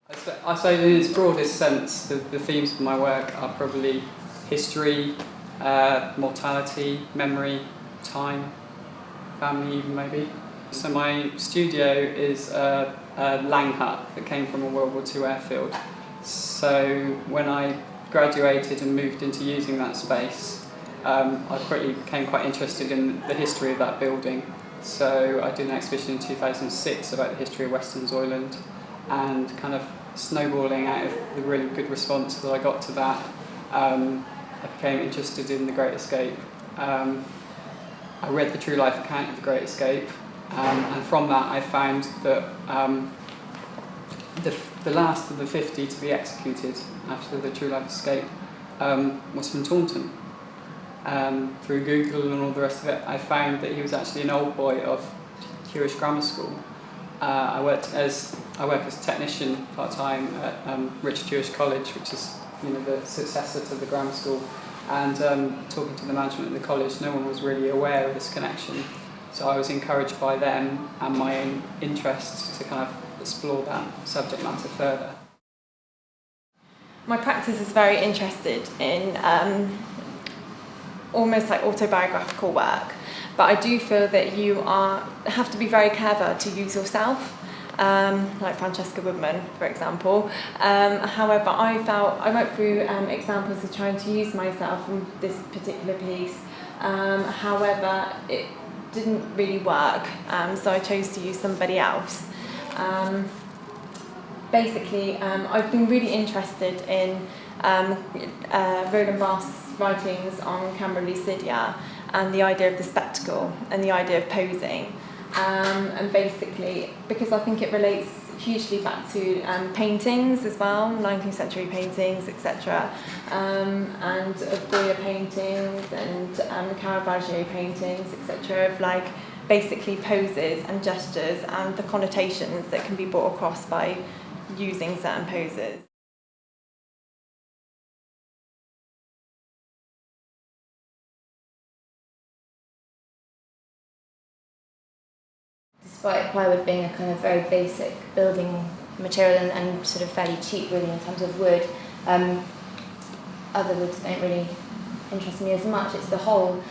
I suppose in its broadest sense, the themes of my work are probably history, mortality, memory, time, family even maybe. So my studio is a Lang hut that came from a World War II airfield. So when I graduated and moved into using that space, I quickly became quite interested in the history of that building. So I did an exhibition in 2006 about the history of Western Zoyland, and kind of snowballing out of the really good response that I got to that, I became interested in The Great Escape. I read the true life account of The Great Escape, and from that I found that the last of the 50 to be executed after the true life escape was from Taunton. Through Google and all the rest of it, I found that he was actually an old boy of Jewish grammar school. I work as a technician part-time at Rich Jewish College, which is the successor to the grammar school, and talking to the management of the college, no one was really aware of this connection. So I was encouraged by them and my own interest to kind of explore that subject matter further. My practice is very interested in almost like autobiographical work, but I do feel that you have to be very clever to use yourself, like Francesca Woodman, for example. However, I went through examples of trying to use myself in this particular piece. However, it didn't really work, so I chose to use somebody else. Basically, I've been really interested in Roland Barthes's writings on camera lucidia and the idea of the spectacle and the idea of posing. And basically, because I think it relates hugely back to paintings as well, 19th century paintings, etc., and of Goya paintings and Caravaggio paintings, etc., of like basically poses and gestures and the connotations that can be brought across by using certain poses. Despite plywood being a kind of very basic building material and sort of fairly cheap really in terms of wood, other woods don't really interest me as much. It's the whole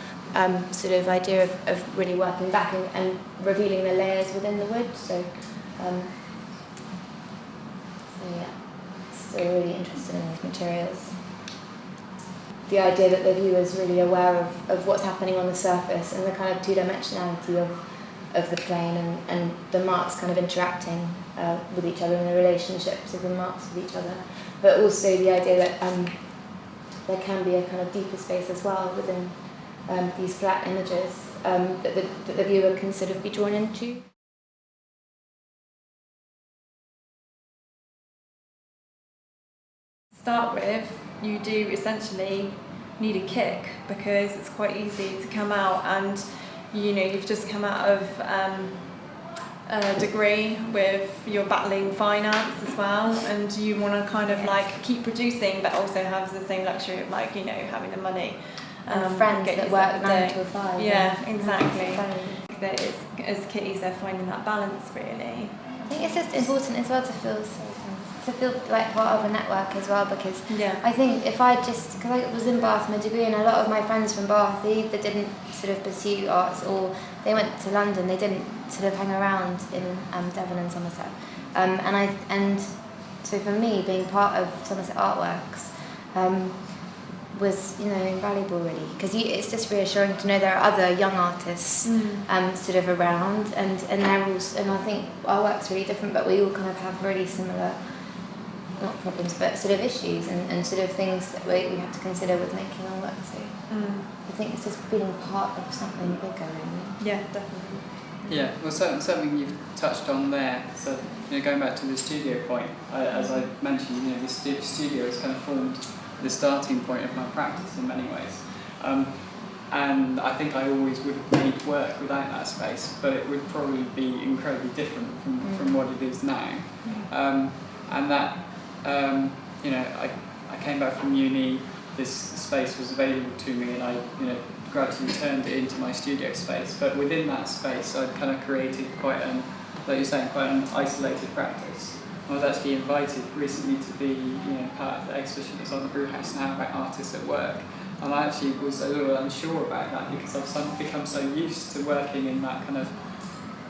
sort of idea of really working back and revealing the layers within the wood. So yeah, still really interested in these materials. The idea that the viewer is really aware of what's happening on the surface and the kind of two-dimensionality of the plane and the marks kind of interacting with each other and the relationships of the marks with each other, but also the idea that there can be a kind of deeper space as well within these flat images that the viewer can sort of be drawn into. To start with, you do essentially need a kick because it's quite easy to come out and you've just come out of a degree with you're battling finance as well, and you want to kind of like keep producing but also have the same luxury of like having the money and friends that work 9 to 5. Yeah, exactly. That it's, as Kitty said, finding that balance really. I think it's just important as well to feel like part of a network as well, because I think if because I was in Bath, my degree, and a lot of my friends from Bath, they either didn't sort of pursue arts or they went to London. They didn't sort of hang around in Devon and Somerset, and so for me, being part of Somerset Artworks was invaluable really, because it's just reassuring to know there are other young artists sort of around, and they're all, and I think our work's really different, but we all kind of have really similar, not problems, but sort of issues and sort of things that we have to consider with making our work. So I think it's just feeling part of something bigger, really. Yeah, definitely. Yeah, well, something you've touched on there. So, going back to the studio point, as I mentioned, the studio has kind of formed the starting point of my practice in many ways. And I think I always would have made work without that space, but it would probably be incredibly different from what it is now. And that. I came back from uni, this space was available to me, and I gradually turned it into my studio space. But within that space, I'd kind of created quite an, like you're saying, quite an isolated practice. I was actually invited recently to be part of the exhibition that's on the Brewhouse now about artists at work. And I actually was a little unsure about that because I've become so used to working in that kind of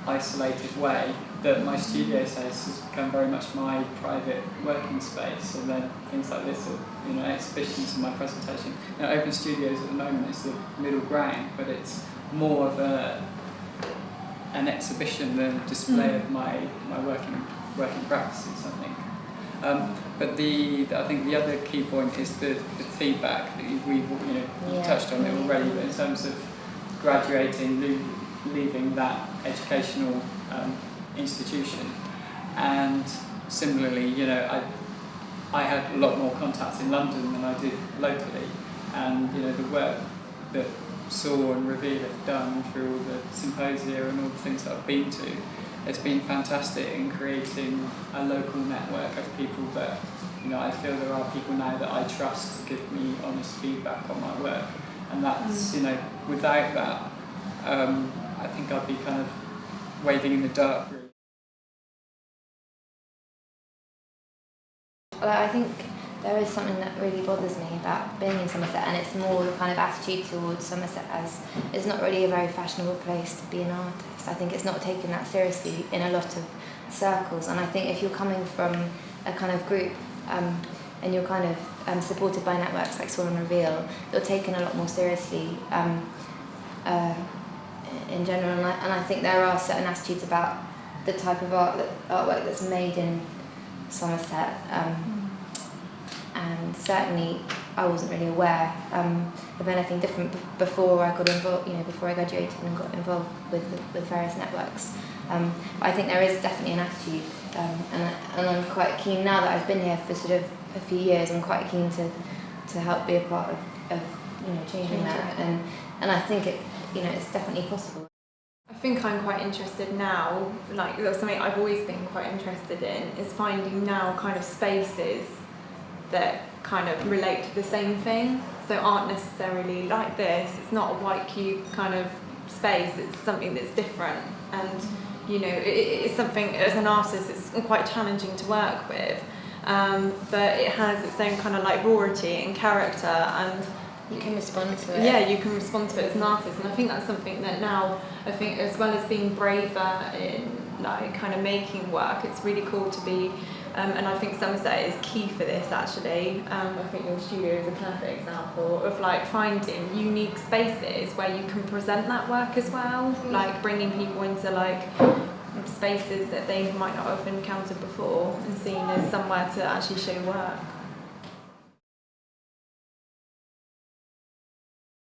isolated way that my studio space has become very much my private working space, and then things like this, or exhibitions and my presentation. Open Studios at the moment is the middle ground, but it's more of an exhibition than a display of my working practices, I think. But I think the other key point is the feedback that you've touched on it already, but in terms of graduating, leaving that educational institution, and similarly, I had a lot more contacts in London than I did locally, and the work that Saw and Reveal have done through all the symposia and all the things that I've been to, it's been fantastic in creating a local network of people that I feel there are people now that I trust to give me honest feedback on my work, and that's without that I think I'd be kind of waving in the dark, really. Well, I think there is something that really bothers me about being in Somerset, and it's more the kind of attitude towards Somerset as it's not really a very fashionable place to be an artist. I think it's not taken that seriously in a lot of circles, and I think if you're coming from a kind of group and you're kind of supported by networks like Saw and Reveal, you're taken a lot more seriously in general, and I think there are certain attitudes about the type of artwork that's made in Somerset, and certainly I wasn't really aware of anything different before I got involved. Before I graduated and got involved with various networks. I think there is definitely an attitude, and I'm quite keen now that I've been here for sort of a few years. I'm quite keen to help be a part of changing that, and I think it's definitely possible. I think I'm quite interested now, like that's something I've always been quite interested in, is finding now kind of spaces that kind of relate to the same thing, so aren't necessarily like this. It's not a white cube kind of space, it's something that's different, and it's something as an artist it's quite challenging to work with, but it has its own kind of like rawity and character, and you can respond to it. Yeah, you can respond to it as an artist, and I think that's something that now, I think as well as being braver in like kind of making work, it's really cool to be, and I think Somerset is key for this actually. I think your studio is a perfect example of like finding unique spaces where you can present that work as well, like bringing people into like spaces that they might not have encountered before and seeing as somewhere to actually show work.